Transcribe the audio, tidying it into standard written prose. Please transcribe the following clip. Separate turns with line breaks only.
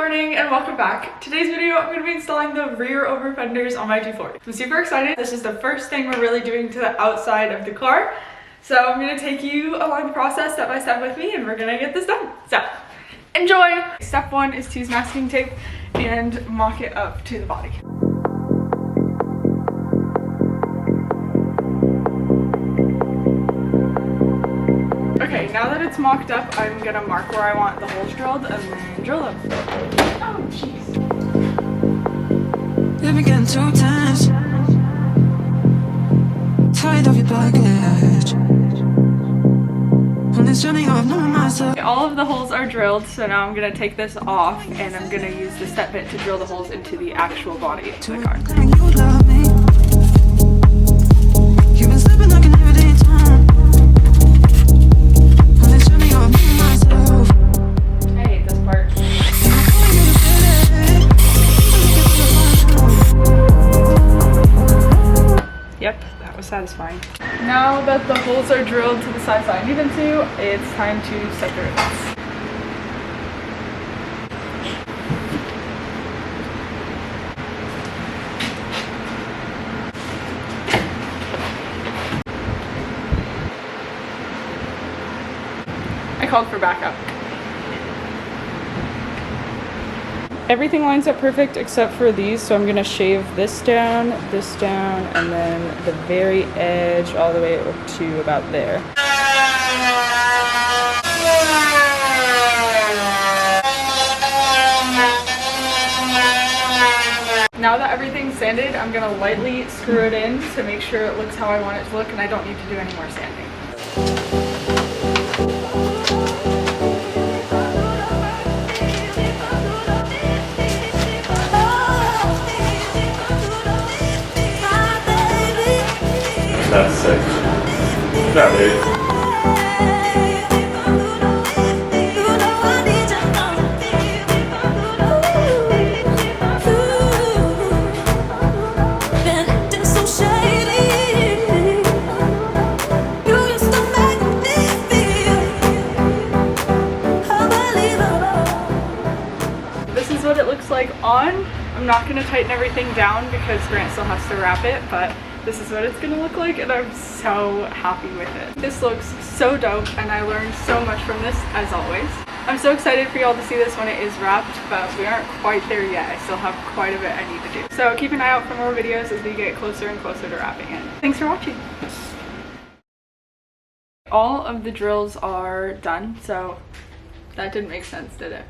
morning and welcome back. Today's video I'm going to be installing the rear over fenders on my 240. I'm super excited. This is the first thing we're really doing to the outside of the car. So I'm going to take you along the process step by step with me and we're going to get this done. So enjoy! Step one is to use masking tape and mock it up to the body. Okay, now that it's mocked up, I'm gonna mark where I want the holes drilled and then drill them. Oh, jeez.
Let me get too tense. Tired of your baggage. On this journey I've known myself.
Okay, all of the holes are drilled, so now I'm gonna take this off and I'm gonna use the step bit to drill the holes into the actual body of the car.
You love me. You've been slipping like an everyday time. On this journey I've known myself.
I hate this part. Yep, that was satisfying. Now that the holes are drilled to the size I need them to, it's time to set the rivets. I called for backup. Everything lines up perfect except for these, so I'm gonna shave this down, and then the very edge all the way up to about there. Now that everything's sanded, I'm gonna lightly screw it in to make sure it looks how I want it to look and I don't need to do any more sanding.
That's sick. Good job, dude.
This is what it looks like on. I'm not going to tighten everything down because Grant still has to wrap it, but this is what it's going to look like and I'm so happy with it. This looks so dope and I learned so much from this as always. I'm so excited for y'all to see this when it is wrapped, but we aren't quite there yet. I still have quite a bit I need to do. So keep an eye out for more videos as we get closer and closer to wrapping it. Thanks for watching. All of the drills are done, so that didn't make sense, did it?